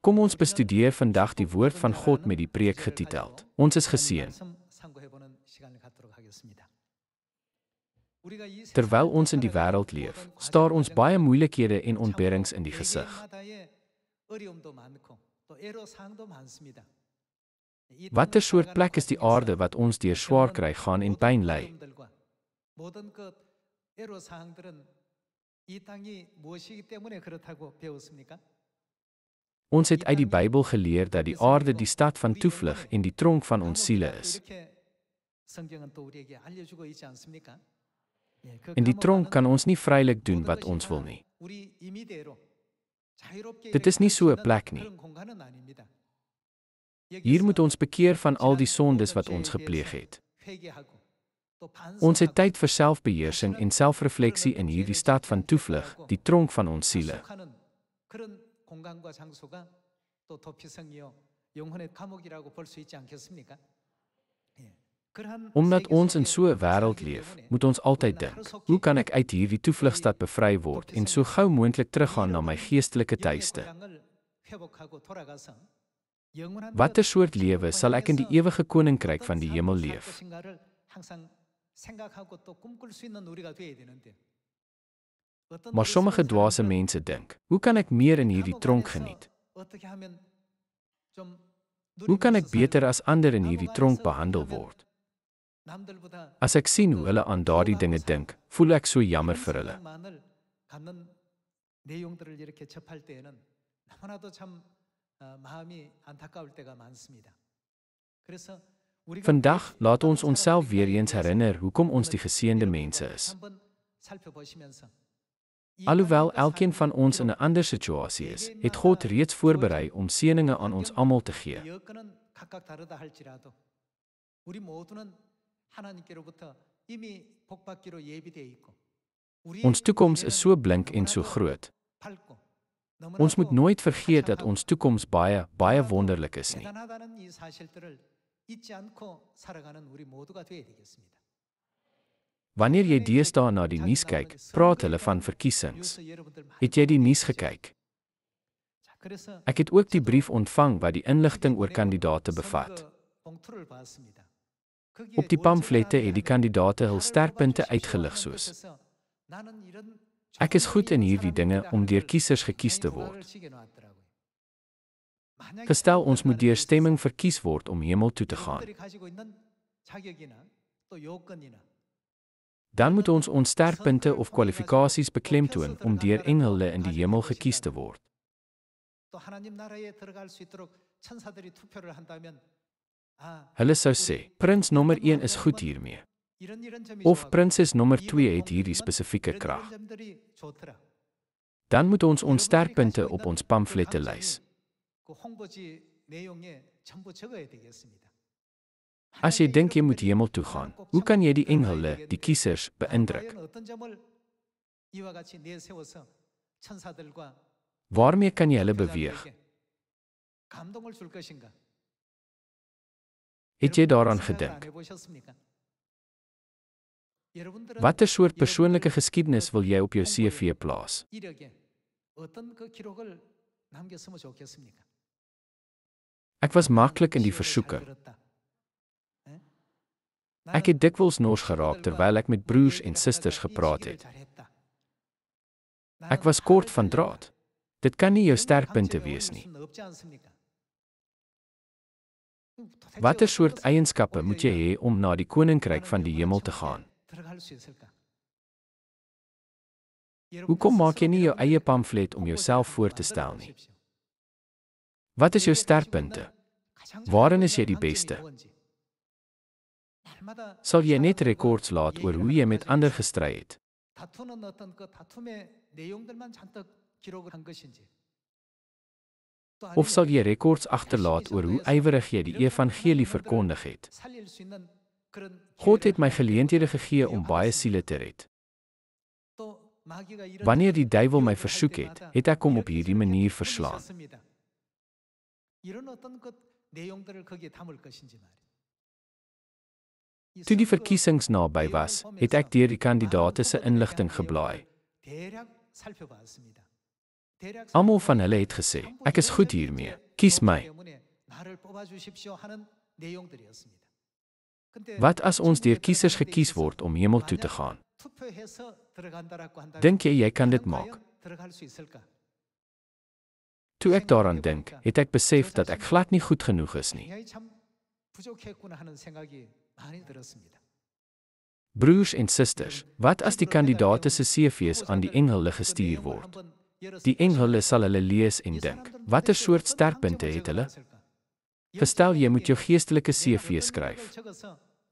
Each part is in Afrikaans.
Kom ons bestudeer vandag die woord van God met die preek getiteld. Ons is geseën. Terwyl ons in die wêreld leef, staar ons baie moeilikhede en ontberings in die gesig. Watter soort plek is die aarde wat ons deur swaar kry gaan en pyn ly? Ons het uit die Bybel geleer dat die aarde die stad van toevlug en die tronk van ons siele is. In die tronk kan ons nie vrylik doen wat ons wil nie. Dit is nie so 'n plek nie. Hier moet ons bekeer van al die sondes wat ons gepleeg het. Ons het tyd vir selfbeheersing en selfrefleksie in hierdie stad van toevlug, die tronk van ons siele. Omdat ons in so 'n wêreld leef, moet ons altyd dink, hoe kan ek uit hierdie toevlugstad bevry word en so gou moontlik teruggaan na my geestelike tuiste? Watter soort lewe sal ek in die ewige koninkryk van die hemel leef? Maar sommige dwaase mense dink, hoe kan ek meer in hierdie tronk geniet? Hoe kan ek beter as ander in hierdie tronk behandel word? As ek sien hoe hulle aan daardie dinge dink, voel ek so jammer vir hulle. Vandag laat ons onsself weer eens herinner hoekom ons die geseënde mense is. Alhoewel elkeen van ons in 'n ander situasie is, het God reeds voorberei om seëninge aan ons almal te gee. Ons toekoms is so blink en so groot. Ons moet nooit vergeet dat ons toekoms baie, baie wonderlik is nie. Wanneer jy deesdae na die nuus kyk, praat hulle van verkiesings. Het jy die nuus gekyk? Ek het ook die brief ontvang wat die inligting oor kandidaate bevat. Op die pamflette het die kandidaate hul sterkpunte uitgelig soos: ek is goed in hierdie dinge om deur kiesers gekies te word. Gestel ons moet deur stemming verkies word om hemel toe te gaan. Dan moet ons ons sterkpunte of kwalifikasies beklemtoon om deur engele in die hemel gekies te word. Hulle sou sê, prins nommer 1 is goed hiermee. Of prinses nommer 2 het hierdie spesifieke krag. Dan moet ons ons sterkpunte op ons pamflette lys. As jy dink jy moet hemel toe gaan, hoe kan jy die engele, die kiesers, beïndruk? Waarmee kan jy hulle beweeg? Het jy daaraan gedink? Watter soort persoonlike geskiedenis wil jy op jou CV plaas? Ek was maklik in die versoeking. Ek het dikwels nors geraak terwyl ek met broers en susters gepraat het. Ek was kort van draad. Dit kan nie jou sterkpunte wees nie. Watter soort eienskappe moet jy hê om na die koninkryk van die hemel te gaan? Hoekom maak jy nie jou eie pamflet om jouself voor te stel nie? Wat is jou sterkpunte? Waarin is jy die beste? Sal jy net rekords laat oor hoe jy met ander gestry het? Of sal jy rekords agterlaat oor hoe ywerig jy die evangelie verkondig het? God het my geleenthede gegee om baie siele te red. Wanneer die duiwel my versoek het, het ek hom op hierdie manier verslaan. Toe die verkiesings naby was, het ek deur die kandidaate se inligting geblaai. Almal van hulle het gesê, ek is goed hiermee, kies my. Wat as ons deur kiesers gekies word om hemel toe te gaan? Dink jy kan dit maak? Toe ek daaraan dink, het ek besef dat ek glad nie goed genoeg is nie. Broers en susters, wat as die kandidaate se CV's aan die engele gestuur word? Die engele sal hulle lees en dink, watter soort sterkpunte het hulle? Verstel jy moet jou geestelike CV skryf.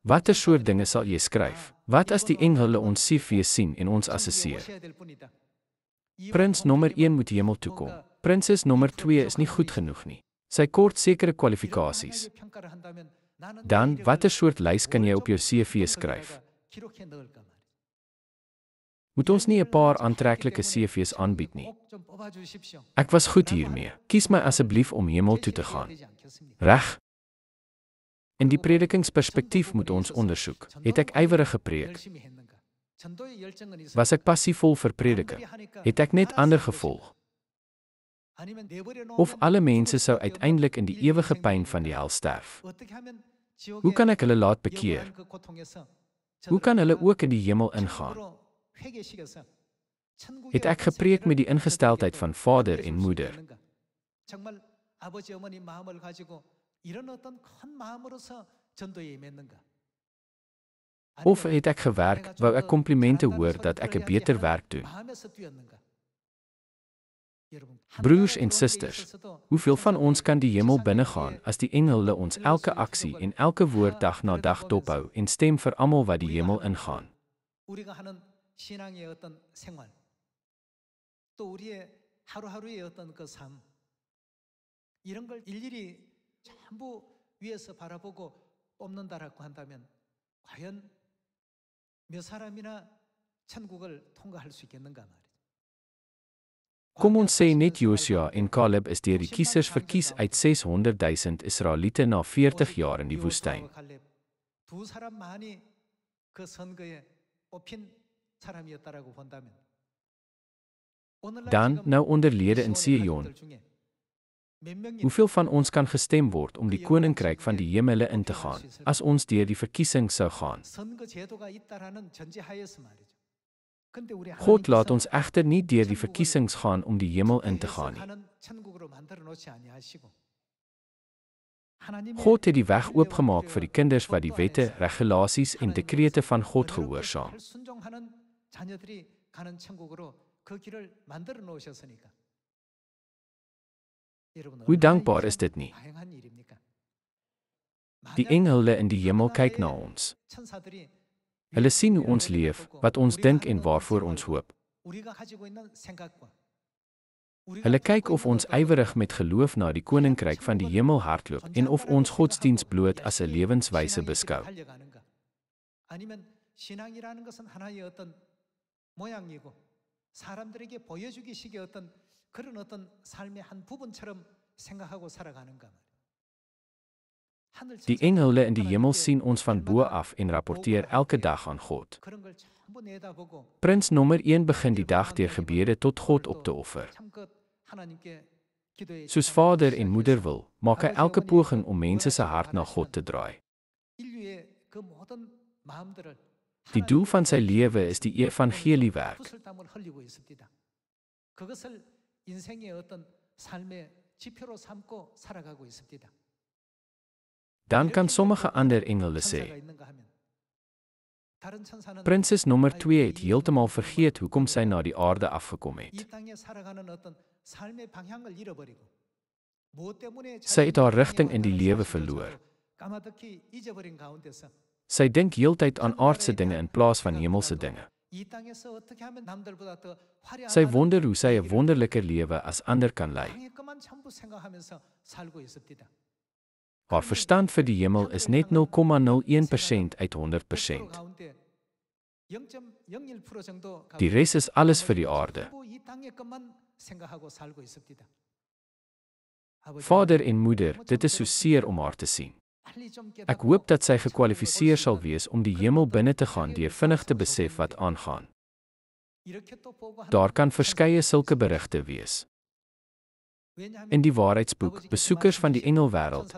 Watter soort dinge sal jy skryf? Wat as die engele ons CV sien en ons assesseer? Prins nommer 1 moet hemel toe kom. Prinses nommer 2 is nie goed genoeg nie. Sy kort sekere kwalifikasies. Dan, watter soort lys kan jy op jou CV skryf? Moet ons nie 'n paar aantreklike CV's aanbied nie? Ek was goed hiermee. Kies my asseblief om hemel toe te gaan. Reg? In die predikingsperspektief moet ons ondersoek. Het ek ywerig gepreek? Was ek passievol vir prediking? Het ek net ander gevolg? Of alle mense sou uiteindelik in die ewige pyn van die hel sterf? Hoe kan ek hulle laat bekeer? Hoe kan hulle ook in die hemel ingaan? Het ek gepreek met die ingesteldheid van vader en moeder? Of het ek gewerk, wou ek komplimente hoor dat ek 'n beter werk doen? Broers en susters, hoeveel van ons kan die hemel binnegaan as die engele ons elke aksie en elke woord dag na dag dophou en stem vir almal wat die hemel ingaan? Kom ons sê net Josua en Caleb is deur die kiesers verkies uit 600,000 Israeliete na 40 jaar in die woestyn. Dan, nou onderlede in Sion, hoeveel van ons kan gestem word om die koninkryk van die hemele in te gaan, as ons deur die verkiesing sou gaan? God laat ons egter nie deur die verkiesings gaan om die hemel in te gaan nie. God het die weg oopgemaak vir die kinders wat die wette, regulasies en dekrete van God gehoorsaam. Hoe dankbaar is dit nie? Die engele in die hemel kyk na ons. Hulle sien hoe ons leef, wat ons dink en waarvoor ons hoop. Hulle kyk of ons ywerig met geloof na die koninkryk van die hemel hardloop en of ons godsdiens bloot as 'n lewenswyse beskou. Die engele in die hemel sien ons van bo af en rapporteer elke dag aan God. Prins nommer 1 begin die dag deur gebede tot God op te offer. Soos vader en moeder wil, maak hy elke poging om mense se hart na God te draai. Die doel van sy lewe is die evangeliewerk. Dan kan sommige ander engele sê, Prinses nommer 2 het heeltemal vergeet hoekom sy na die aarde afgekom het. Sy het haar rigting in die lewe verloor. Sy dink heeltyd aan aardse dinge in plaas van hemelse dinge. Sy wonder hoe sy 'n wonderliker lewe as ander kan lei. Haar verstand vir die hemel is net 0,01% uit 100%. Die res is alles vir die aarde. Vader en moeder, dit is so seer om haar te sien. Ek hoop dat sy gekwalifiseer sal wees om die hemel binne te gaan deur vinnig te besef wat aangaan. Daar kan verskeie sulke berigte wees. In die waarheidsboek, Besoekers van die Engelwêreld,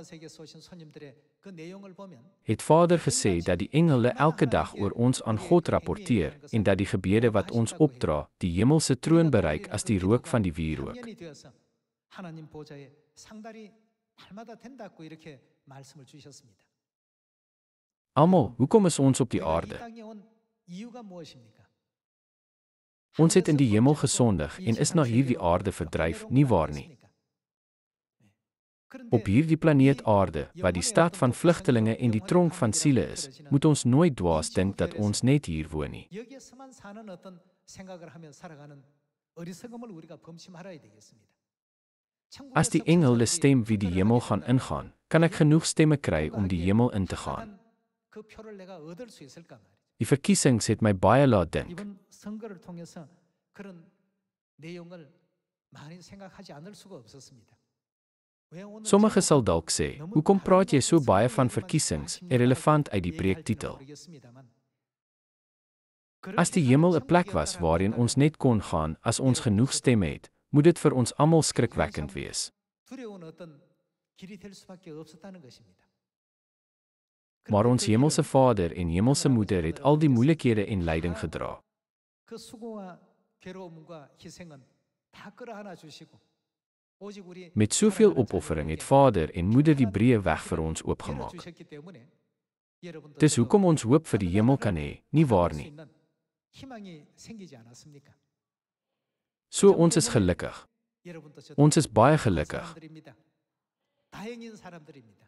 het Vader gesê dat die engele elke dag oor ons aan God rapporteer en dat die gebede wat ons opdra, die hemelse troon bereik as die rook van die wierook. 하나님 보좌에 상달이 날마다 된다고 이렇게 말씀을 주셨습니다. Almal, hoekom is ons op die aarde? 땅에 온 이유가 무엇입니까? Ons het in die hemel gesondig en is na hierdie aarde verdryf, nie waar nie? Op hierdie planeet aarde, wat die stad van vlugtelinge en die tronk van siele is, moet ons nooit dwaas dink dat ons net hier woon nie. 여기에서만 사는 어떤 생각을 하며 살아가는 어리석음을 우리가 범치 말아야 되겠습니다. As die engel hulle stem wie die hemel gaan ingaan, kan ek genoeg stemme kry om die hemel in te gaan. 그 표를 내가 얻을 수 있을까 말이죠. Die verkiesings het my baie laat dink. 이번 선거를 통해서 그런 내용을 많이 생각하지 않을 수가 없었습니다. 왜 오늘 Sommige sal dalk sê, hoekom praat jy so baie van verkiesings, irrelevant uit die preektitel? As die hemel 'n plek was waarin ons net kon gaan as ons genoeg stemme het, moet dit vir ons almal skrikwekkend wees. 두려운 어떤 길이 될 수밖에 없었다는 것입니다. Maar ons hemelse Vader en hemelse Moeder het al die moeilikhede en lyding gedra. 그 수고와 괴로움과 희생은 다 끌어안아 주시고 오직 우리 Met soveel opoffering het Vader en Moeder die breë weg vir ons oopgemaak. 주셨기 때문에 여러분도 Dis hoekom ons hoop vir die hemel kan hê, nie waar nie? 희망이 생기지 않았습니까? So ons is gelukkig. 여러분도 저도 Ons is baie gelukkig. 사람들입니다. 다행인 사람들입니다.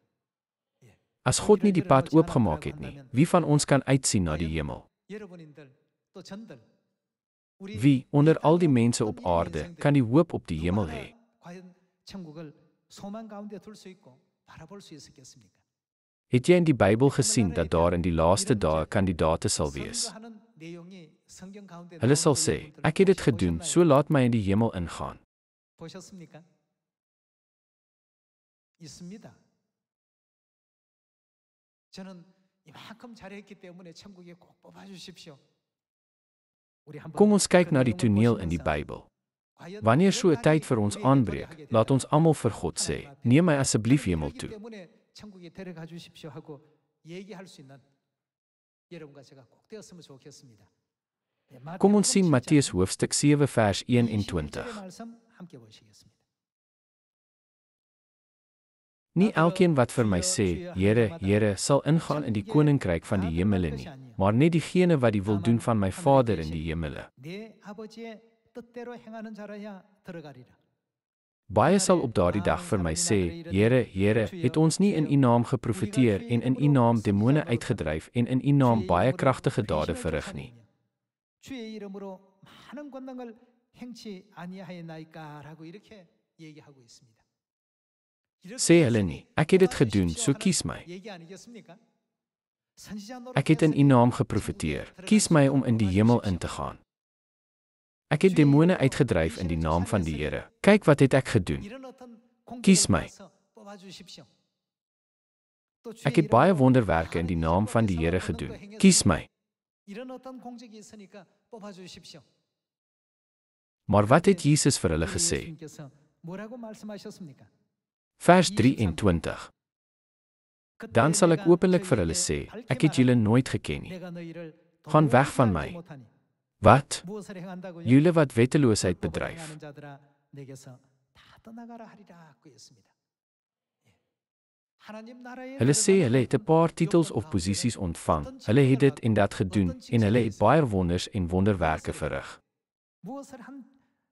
As God nie die pad oopgemaak het nie, wie van ons kan uitsien na die hemel? 여러분인들 또 전들 우리 Wie, onder al die mense op aarde, kan die hoop op die hemel hê? 과연 천국을 소망 가운데 둘 수 있고 바라볼 수 있었겠습니까? Het jy in die Bybel gesien dat daar in die laaste dae kandidaate sal wees? 선거하는 내용이 성경 가운데 Hulle sal 나오는 sê, 내용들을 ek het dit gedoen, 보셨나요? so laat my in die hemel ingaan. 보셨습니까? 있습니다. 저는 이만큼 잘했기 때문에 천국에 꼭 뽑아 주십시오. 우리 한번 Kom ons kyk 그 na die 내용을 toneel in die 보시면서 Bybel. 과연 Wanneer so 'n 그런 tyd vir ons 우리에게 aanbreek, 하게 laat 되면 ons almal vir God sê, neem my asseblief hemel 그렇기 toe. 때문에 천국에 데려가 주십시오 하고 얘기할 수 있는 여러분과 제가 꼭 되었으면 좋겠습니다. 네, Kom ons sien 마태복음 Matteus 7장 hoofstuk 7 vers 1 en 21절의 20. 말씀 함께 보시겠습니다. Nie elkeen wat vir my sê, Here, Here, sal ingaan in die koninkryk van die hemele nie, maar net diegene wat die wil doen van my Vader in die hemele. 내 아버지의 뜻대로 행하는 자라야 들어가리라. Baie sal op daardie dag vir my sê, Here, Here, het ons nie in U naam geprofeteer en in U naam demone uitgedryf en in U naam baie kragtige dade verrig nie. 주의 이름으로 많은 권능을 행치 아니하였나이까라고 이렇게 얘기하고 있습니다. Sê hulle nie, ek het dit gedoen, so kies my. 얘기 아니겠습니까? 선지자 Ek het in U naam geprofeteer, kies my om in die hemel in te gaan. Ek het demone uitgedryf in die naam van die Here. Kyk wat het ek gedoen. 이런 어떤 Kies 공격을 my. 받아서 뽑아주십시오. 또 주의 Ek het baie 이름으로 wonderwerke in die naam van die Here gedoen. Kies my. 이런 어떤 공적이 있으니까 뽑아주십시오. Maar wat het Jesus vir hulle gesê? 예수님께서 뭐라고 말씀하셨습니까? Vers 23. Dan sal ek openlik vir hulle sê, ek het julle nooit geken nie. 내가 너희를 Gaan weg van 도무지 my. 알지 못하니. Wat? 무엇을 행한다고요? Julle wat wetteloosheid 불법을 bedryf. 행하는 자들아, 내게서 다 떠나가라 하리라 그 했습니다. 예. 하나님 나라에 Hulle sê hulle het 'n paar titels of posisies ontvang. Hulle het dit en dat gedoen en hulle het baie wonders en wonderwerke verrig. 무엇을 한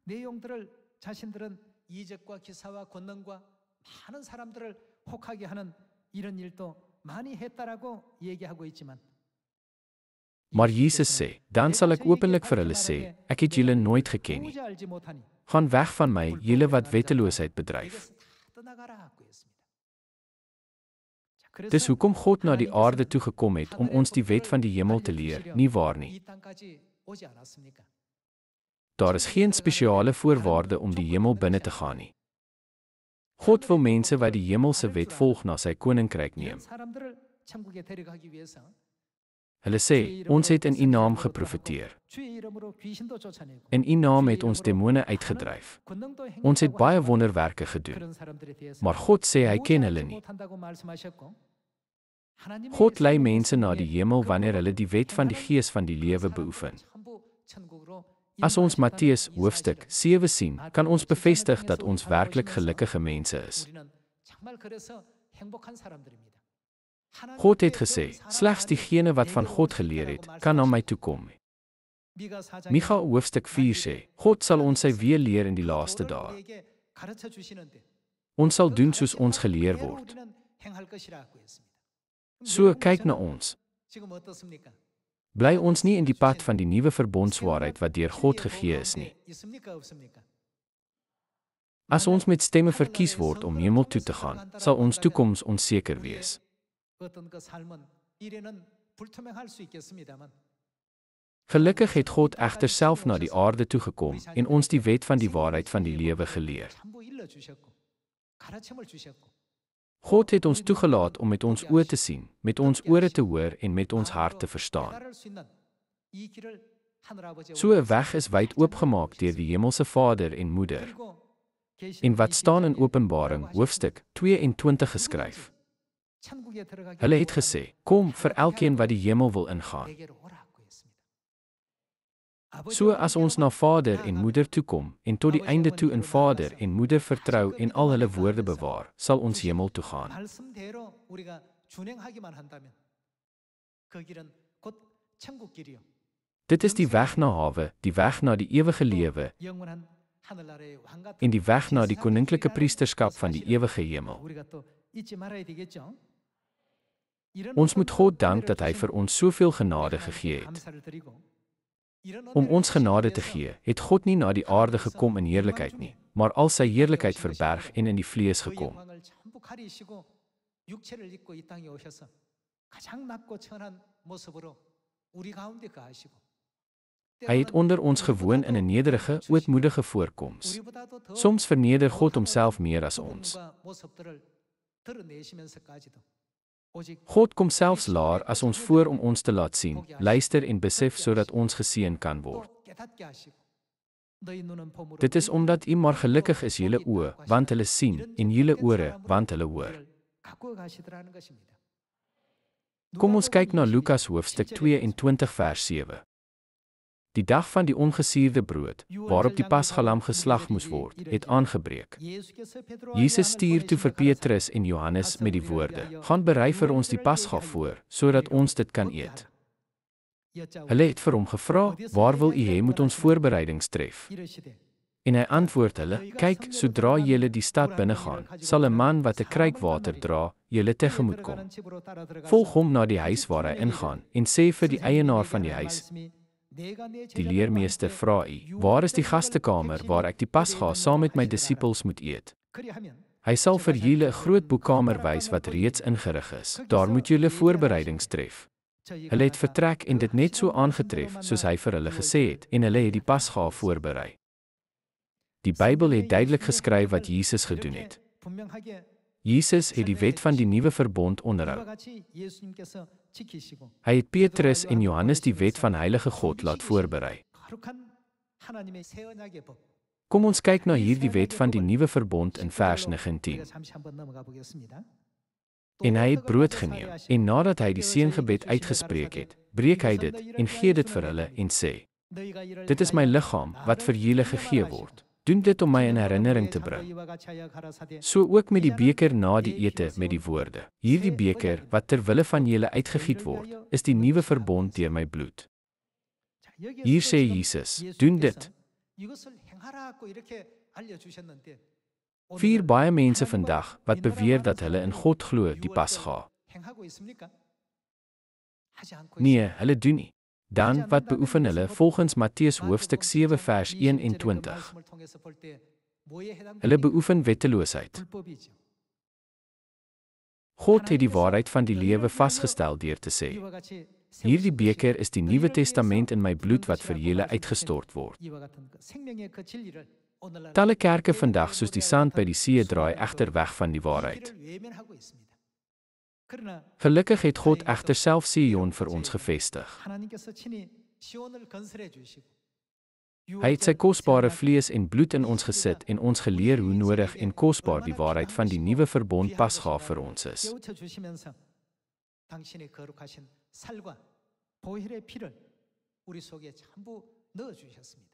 내용들을 자신들은 이적과 기사와 권능과 많은 사람들을 혹하게 하는 이런 일도 많이 했다라고 얘기하고 있지만 Maar Jesus sê, dan sal ek openlik vir hulle sê, ek het julle nooit geken nie. 도무지 알지 못하니 Gaan weg van my, julle wat wetteloosheid bedryf. 내게서 다 떠나가라 그 했습니다. 자, Dis 그래서 hoekom God na die 하나님께서 aarde toe gekom het om ons die wet van die hemel te leer, nie waar nie? 이 땅까지 오지 않았습니까? Daar is geen spesiale voorwaarde om die hemel binne te gaan nie. God wil mense wat die hemelse wet volg na sy koninkryk 이런 neem. 사람들을 천국에 데려가기 위해서 Hulle sê, ons het in U naam geprofeteer. 주의 이름으로 귀신도 쫓아내고 In U naam het ons demone uitgedryf. 권능도 Ons het 행하고 baie 하시고 wonderwerke gedoen. 그런 사람들에 대해서 Maar God sê hy ken hulle nie. 못한다고 말씀하셨고 하나님의 God lei 성령 mense na die 말씀에 hemel 그 wanneer hulle die wet van die 행하는 gees van die 그 lewe 사람들을 beoefen. 전부 천국으로 As ons 인도하셨다는 Matteus 이 hoofstuk 사실을 7 sien, kan ons bevestig dat ons werklik gelukkige mense is. 우리는 정말 그래서 행복한 사람들입니다. God het gesê, slegs diegene wat van God geleer het, kan na my toe kom. Micha hoofstuk 4 sê, God sal ons sy weë leer in die laaste dae. Ons sal doen soos ons geleer word. So kyk na ons. Bly ons nie in die pad van die nuwe verbondswaarheid wat deur God gegee is nie. As ons met stemme verkies word om hemel toe te gaan, sal ons toekoms onseker wees. Gelukkig het God egter self na die aarde toe gekom en ons die wet van die waarheid van die lewe geleer. God het ons toegelaat om met ons oë te sien, met ons ore te hoor en met ons hart te verstaan. So 'n weg is wyd oopgemaak deur die hemelse Vader en Moeder. En wat staan in Openbaring hoofstuk 22 geskryf? Hulle het gesê, kom vir elkeen wat die hemel wil ingaan. So as ons na Vader en Moeder toe kom en tot die einde toe in Vader en Moeder vertrou en al hulle woorde bewaar, sal ons hemel toe gaan. 말씀대로 우리가 준행하기만 한다면 그 길은 곧 천국길이요. Dit is die weg na hawe, die weg na die ewige lewe 영원한 하늘나라의 왕 같은 en die weg na die koninklike priesterskap van die ewige hemel. 우리가 또 잊지 말아야 되겠죠. Ons moet God dank dat hy vir ons soveel genade gegee het. 감사를 드리고 Om ons genade te gee, het God nie na die aarde gekom in heerlikheid nie, maar al sy heerlikheid verberg en in die vlees gekom. 영광을 전부 가리시고 육체를 입고 이 땅에 오셔서 가장 낮고 천한 모습으로 우리 가운데 거하시고 Hy het onder ons gewoon in 'n nederige, ootmoedige voorkoms. Soms verneder God homself meer as ons. God kom selfs laer as ons voor om ons te laat sien, luister en besef sodat ons geseën kan word. Dit is omdat U maar gelukkig is julle oë, want hulle sien, en julle ore, want hulle hoor. Kom ons kyk na Lukas hoofstuk 22 vers 7. Die dag van die ongesuurde brood, waarop die pasgalam geslag moes word, het aangebreek. Jesus stuur toe vir Petrus en Johannes met die woorde: "Gaan berei vir ons die pasga voor, sodat ons dit kan eet." Hulle het vir hom gevra: "Waar wil U hê moet ons voorbereidings tref?" En hy antwoord hulle: "Kyk, sodra julle die stad binnegaan, sal 'n man wat 'n kruik water dra, julle tegemoet kom. Volg hom na die huis waar hy ingaan en sê vir die eienaar van die huis: Die leermeester vra U, waar is die gastekamer waar ek die pasga saam met my disippels moet eet? Hy sal vir julle 'n groot boekkamer wys wat reeds ingerig is. Daar moet julle voorbereidings tref." Hulle het vertrek en dit net so aangetref soos hy vir hulle gesê het, en hulle het die pasga voorberei. Die Bybel het duidelik geskryf wat Jesus gedoen het. Jesus het die wet van die nuwe verbond onderhou. Hy het Petrus en Johannes die wet van heilige God laat voorberei. Kom ons kyk na hierdie wet van die nuwe verbond in vers 19. En hy het brood geneem, en nadat hy die seëngebed uitgespreek het, breek hy dit en gee dit vir hulle en sê: "Dit is my liggaam wat vir julle gegee word. Doen dit om my in herinnering te bring." So ook met die beker na die ete met die woorde: "Hierdie beker wat ter wille van julle uitgegiet word, is die nuwe verbond deur my bloed." Hier sê Jesus: "Doen dit." Vier baie mense vandag wat beweer dat hulle in God glo die pasga. Nee, hulle doen nie. Dan wat beoefen hulle volgens Matteus hoofstuk 7 vers 21? Hulle beoefen wetteloosheid. God het die waarheid van die lewe vasgestel deur te sê: "Hierdie beker is die Nuwe Testament in my bloed wat vir julle uitgestort word." Talle kerke vandag soos die sand by die see draai egter weg van die waarheid. 그러나 Gelukkig het God egter self Sion vir ons gevestig. 하나님께서 친히 시온을 건설해 주시고 Hy het sy kosbare vlees en bloed in ons gesit en ons geleer hoe nodig en kosbaar die waarheid van die nuwe verbond pasgaaf vir ons is. 깨우쳐 주시면서 당신의 거룩하신 살과 보혈의 피를 우리 속에 전부 넣어 주셨습니다.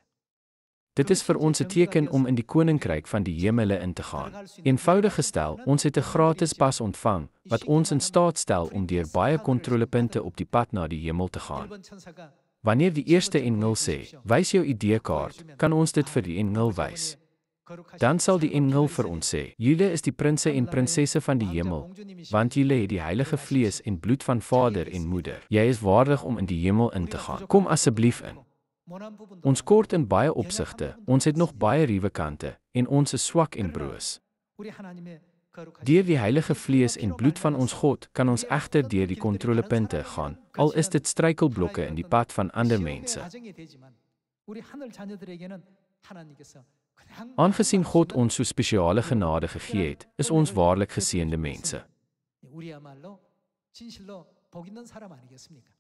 Dit is vir ons 'n teken om in die koninkryk van die hemele in te gaan. Eenvoudig gestel, ons het 'n gratis pas ontvang wat ons in staat stel om deur baie kontrolepunte op die pad na die hemel te gaan. 일본 천사가 Wanneer die eerste engel sê, "Wys jou ID-kaart," kan ons dit vir die engel wys. Dan sal die engel vir ons sê, "Julle is die prinse en prinsesse van die hemel, want julle het die heilige vlees en bloed van vader en moeder. Jy is waardig om in die hemel in te gaan. Kom asseblief in." Ons kort in baie opsigte, ons het nog baie ruwe kante en ons is swak en broos. 우리 하나님의 거룩하신 Deur die heilige vlees en bloed van ons God kan ons egter deur die kontrolepunte gaan, al is dit struikelblokke in die pad van ander mense. 가정이 되지만 우리 하늘 자녀들에게는 하나님께서 그냥 Aangesien God ons so spesiale genade gegee het, is ons waarlik geseënde mense. 우리야말로 진실로 복 있는 사람 아니겠습니까?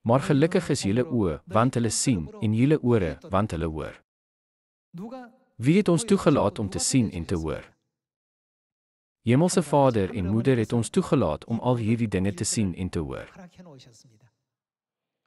Maar gelukkig is julle oë, want hulle sien, en julle ore, want hulle hoor. 누가 Wie het ons toegelaat om te sien en te hoor? Hemelse Vader en Moeder het ons toegelaat om al hierdie dinge te sien en te hoor. 허락해 놓으셨습니다.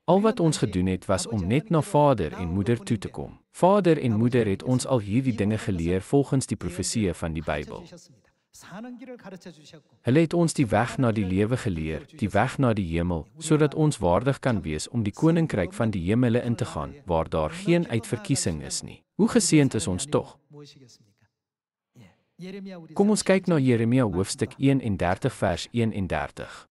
Al wat ons gedoen het was om net na Vader en Moeder toe te kom. Vader en Moeder het ons al hierdie dinge geleer volgens die profesieë van die Bybel. 주셨습니다. 사는 길을 가르쳐 주셨고 Hulle het ons die weg na die lewe geleer, die weg na die hemel, sodat ons waardig kan wees om die koninkryk van die hemele in te gaan, waar daar geen uitverkiesing is nie. Hoe geseënd is ons tog? 무엇이겠습니까? 예. 예레미야 우리 Kom ons kyk na Jeremia hoofstuk 31 vers 31.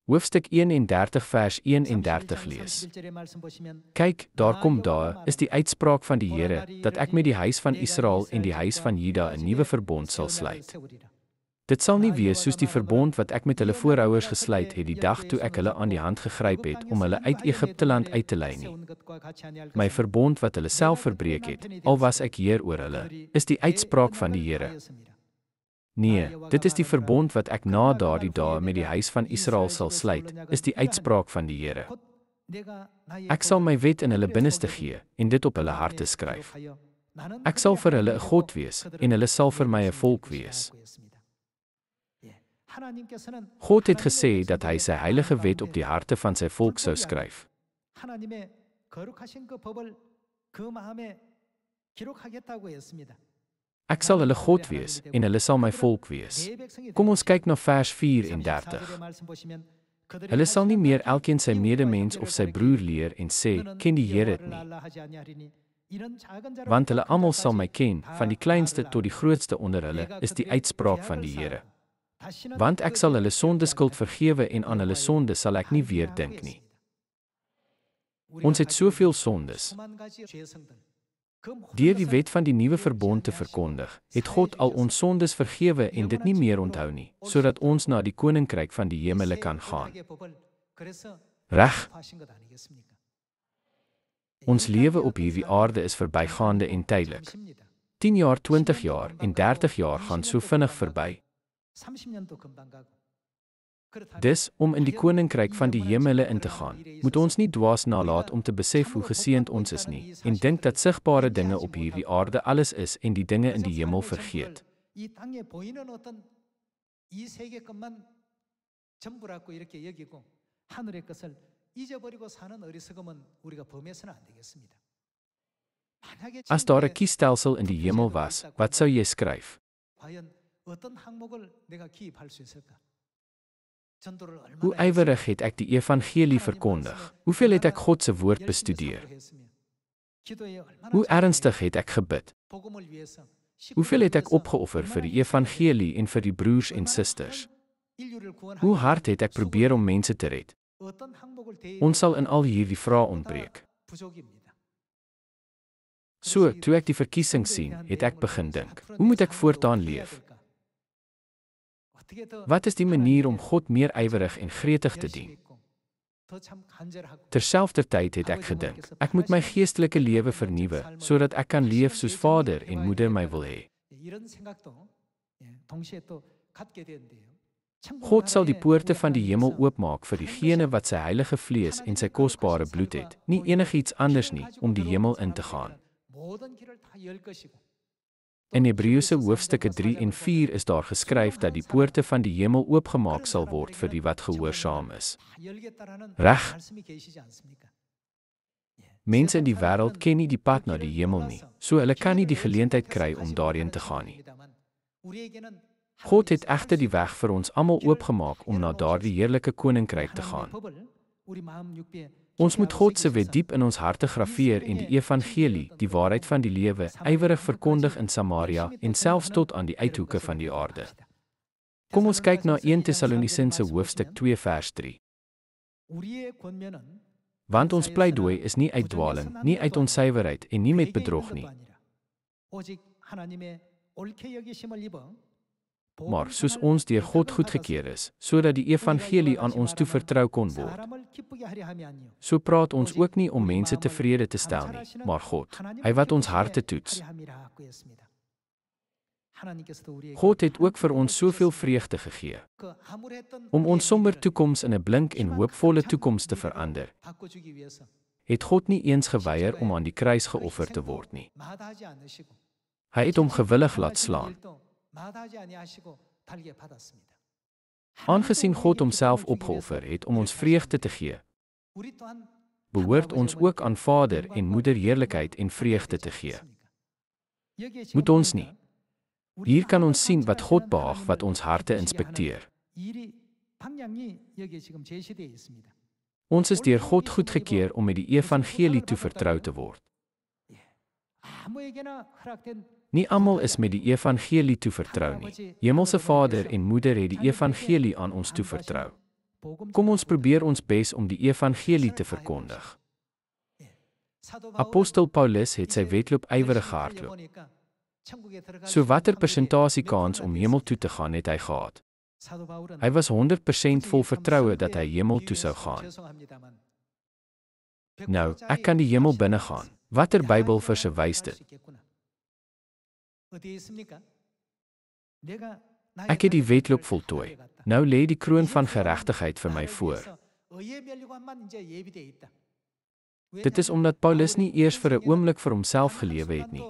Hoofstuk 31 vers 31 lees. 31절의 말씀 보시면 Kyk, daar kom daar, is die uitspraak van die Here, dat ek met die huis van Israel en die huis van Juda 'n nuwe verbond sal sluit. 세우리라. Dit sal nie wees soos die verbond wat ek met hulle voorouers gesluit het die dag toe ek hulle aan die hand gegryp het om hulle uit Egipte land uit te lei nie. 세운 것과 같이 아니할 My 것이라. verbond wat hulle self verbreek het, al was ek heer oor hulle, is die uitspraak van die Here. 하였습니다. Nee, dit is die verbond wat ek na daardie dae met die huis van Israel sal sluit, is die uitspraak van die Here. 곧 내가 나의 Ek sal my 법을 wet in hulle 그들의 binneste 속에 gee en dit op hulle 그들의 harte skryf. 기록하여 나는 Ek sal vir 그들의 hulle 'n 하나님이고 God wees 그들은 en hulle sal vir my 'n 내 volk 백성이라 wees. 하고 있습니다. 예. 하나님께서는 God het 하나님의 gesê dat hy sy 백성들의 heilige 마음 wet op die 가운데 harte van sy volk sou skryf. 하나님의 거룩하신 그 법을 그 마음에 기록하겠다고 했습니다. Ek sal hulle God wees en hulle sal my volk wees. 내 백성이 Kom ons kyk na vers 34절의 34. 말씀 보시면 그들의 Hulle sal nie meer 하시는 elkeen sy 이웃과 medemens 형제를 of sy 가리키고 broer leer en sê, 너는 ken die Here 여호와를 nie. 알라 하지 아니하리니 이런 작은 자로부터 Want hulle 큰 almal sal my 자까지 ken, 다 van die kleinste 알라. tot die grootste onder hulle, 내가 is die 그들의 uitspraak van 죄악을 die Here. 사하고 다시는 Want ek sal hulle 그들의 sondeskuld 죄악을 vergewe en aan hulle sonde sal ek nie weer 항의하고 dink nie. 있습니다. Ons het 우리가 soveel 가지고 sondes. 수만 가지 죄성들, 그 모든 Deur die 것을 wet van die nuwe verbond te verkondig, het God al ons sondes vergewe en dit nie meer onthou nie, sodat ons na die koninkryk van die hemele kan gaan. 새 법을 그래서 Reg, 하신 것 아니겠습니까? ons lewe op hierdie aarde is verbygaande en tydelik. 잠시입니다. 10 jaar, 20 jaar en 30 jaar gaan so vinnig verby. 30년도 금방 가고. 그렇다면 Dis, om in die koninkryk van die hemele in te gaan, moet ons nie dwaas nalat om te besef hoe geseënd ons is nie, en dink dat sigbare dinge op hierdie aarde alles is en die dinge in die hemel vergeet. 이 땅에 보이는 어떤 이 세계 것만 전부라고 이렇게 여기고 하늘의 것을 잊어버리고 사는 어리석음은 우리가 범해서는 안 되겠습니다. 만약에 As daar 'n 지구에 kiesstelsel in die hemel was, wat sou jy skryf? 과연 어떤 항목을 내가 기입할 수 있을까? 전도를 Hoe 얼마나 ywerig het ek die evangelie verkondig? Hoeveel het ek God se woord bestudeer? Hoe ernstig het ek gebid? Hoeveel het ek opgeoffer vir die evangelie en vir die broers en susters? Hoe hard het ek probeer om mense te red? Ons sal in al hierdie vrae ontbreek. So, toe ek die verkiesing sien, het ek begin dink, hoe moet ek voortaan leef? Wat is die manier om God meer ywerig en gretig te dien? Terselfdertyd het ek gedink, ek moet my geestelike lewe vernuwe, sodat ek kan leef soos Vader en Moeder my wil hê. 이런 생각도 동시에 또 갖게 되는데요. God sal die poorte van die hemel oopmaak vir diegene wat sy heilige vlees en sy kosbare bloed het, nie enigiets anders nie, om die hemel in te gaan. In Hebreëse hoofstukke 3 en 4 is daar geskryf dat die poorte van die hemel oopgemaak sal word vir die wat gehoorsaam is. Reg. Mense in die wêreld ken nie die pad na die hemel nie, so hulle kan nie die geleentheid kry om daarheen te gaan nie. God het egter die weg vir ons almal oopgemaak om na daardie heerlike koninkryk te gaan. Ons moet God se wet diep in ons harte graweer en die evangelie, die waarheid van die lewe, ywerig verkondig in Samaria en selfs tot aan die uithoeke van die aarde. Kom ons kyk na 1 Tessalonisense hoofstuk 2 vers 3. Want ons pleidooi is nie uit dwaling, nie uit onsuiverheid en nie met bedrog nie. Maar soos ons deur God goedgekeur is, sodat die evangelie aan ons toevertrou kon word. So praat ons ook nie om mense tevrede te stel nie, maar God, hy wat ons harte toets. God het ook vir ons soveel vreugde gegee, om ons somber toekoms in 'n blink en hoopvolle toekoms te verander. Het God nie eens geweier om aan die kruis geoffer te word nie. Hy het hom gewillig laat slaan. Aangesien God homself opgeoffer het om ons vreugde te gee, behoort ons ook aan Vader en Moeder heerlikheid en vreugde te gee. Moet ons nie? Hier kan ons sien wat God behaag wat ons harte inspekteer. Ons is deur God goedgekeur om met die evangelie toevertrou te word. Nie almal is met die evangelie toevertrou nie. Hemelse Vader en Moeder het die evangelie aan ons toevertrou. Kom ons probeer ons bes om die evangelie te verkondig. Apostel Paulus het sy wedloop ywerig gehardloop. So watter persentasie kans om hemel toe te gaan het hy gehad? Hy was 100% vol vertroue dat hy hemel toe sou gaan. Nou, ek kan die hemel binne gaan. Watter Bybelverse wys dit? Ek het die wedloop voltooi. Nou lê die kroon van geregtigheid vir my voor. Dit is omdat Paulus nie eers vir 'n oomblik vir homself gelewe het nie,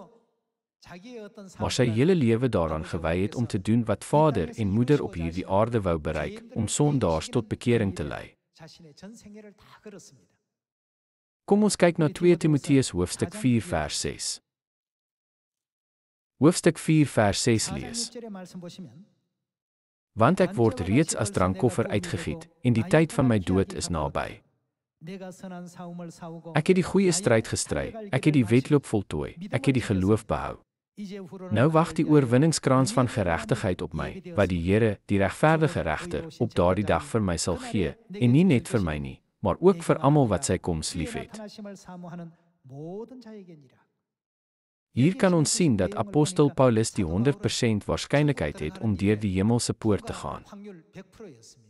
maar sy hele lewe daaraan gewy het om te doen wat Vader en Moeder op hierdie aarde wou bereik, om sondaars tot bekering te lei. Kom ons kyk na 2 Timoteus hoofstuk 4 vers 6. Hoofstuk 4 vers 6 lees: Want ek word reeds as drankkoffer uitgegiet, en die tyd van my dood is naby. Ek het die goeie stryd gestry, ek het die wedloop voltooi, ek het die geloof behou. Nou wag die oorwinningskrans van geregtigheid op my, wat die Here, die regverdige regter, op daardie dag vir my sal gee, en nie net vir my nie, maar ook vir almal wat sy koms liefhet. Hier kan ons sien dat apostel Paulus die 100% waarskynlikheid het om deur die hemelse poort te gaan.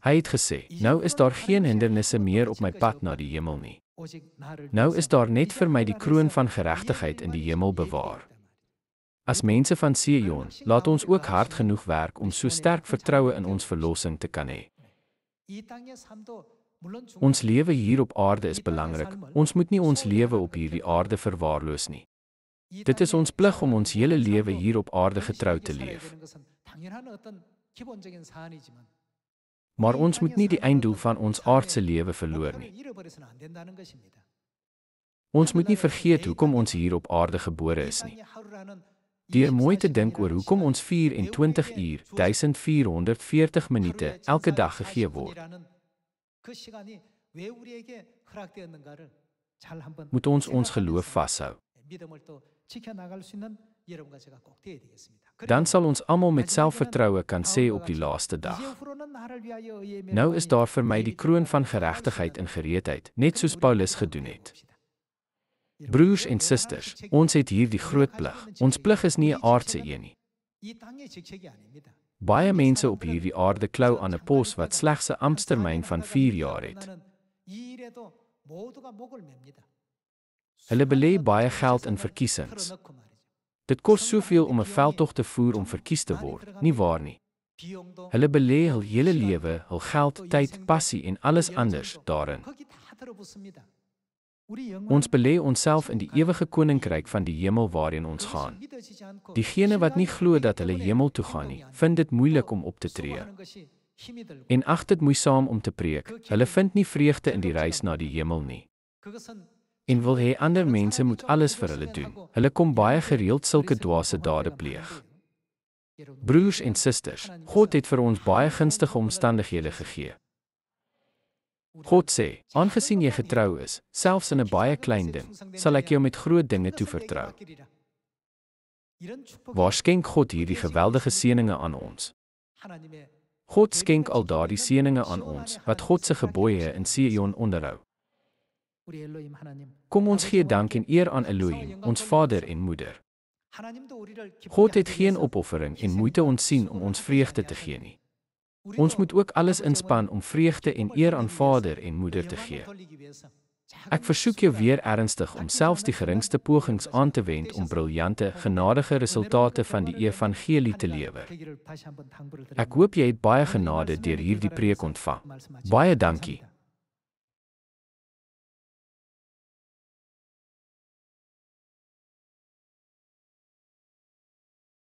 Hy het gesê, nou is daar geen hindernisse meer op my pad na die hemel nie. Nou is daar net vir my die kroon van geregtigheid in die hemel bewaar. As mense van Sion, laat ons ook hard genoeg werk om so sterk vertroue in ons verlossing te kan hê. Ons lewe hier op aarde is belangrik. Ons moet nie ons lewe op hierdie aarde verwaarloos nie. Dit is ons plig om ons hele lewe hier op aarde getrou te leef. Maar ons moet nie die einddoel van ons aardse lewe verloor nie. Ons moet nie vergeet hoekom ons hier op aarde gebore is nie. Deur mooi te dink oor hoekom ons 24 uur, 1440 minute elke dag gegee word, moet ons geloof vashou. Dan sal ons almal met selfvertroue kan sê op die laaste dag: Nou is daar vir my die kroon van geregtigheid in gereedheid, net soos Paulus gedoen het. Broers en susters, ons het hier die groot plig. Ons plig is nie 'n aardse een nie. Baie mense op hierdie aarde klou aan 'n pos wat slegs 'n amptstermyn van 4 jaar het. Hulle belê baie geld in verkiesings. Dit kos soveel om 'n veldtog te voer om verkies te word, nie waar nie? 비용도 Hulle belê hul hele lewe, hul geld, tyd, passie en alles anders daarin. 거기 다 들어붙습니다. 우리 영혼은 Ons belê onsself in die ewige koninkryk van die hemel waarin ons 그것이 gaan. 믿어지지 않고 Diegene wat nie glo dat hulle 신앙이 hemel toe gaan nie, vind dit moeilik om op te tree. 수고하는 것이 힘이 들고 En ag dit moeisaam om te preek. Hulle vind nie vreugde in die reis na die hemel nie. 그것은 En wil hê ander mense moet alles vir hulle doen. Hulle kom baie gereeld sulke dwaase dade pleeg. Broers en susters, God het vir ons baie gunstige omstandighede gegee. God sê, aangesien jy getrou is, selfs in 'n baie klein ding, sal ek jou met groot dinge toevertrou. Waar skenk God hierdie geweldige seëninge aan ons? God skenk al daardie seëninge aan ons, wat God se gebooie in Sion onderhou. Kom ons gee dank en eer aan Elohim, ons Vader en Moeder. God het geen opoffering en moeite ontsien om ons vreugde te gee nie. Ons moet ook alles inspann om vreugde en eer aan Vader en Moeder te gee. Ek versoek jou weer ernstig om selfs die geringste pogings aan te wend om briljante, genadige resultate van die evangelie te lewer. Ek hoop jy het baie genade deur hierdie preek ontvang. Baie dankie.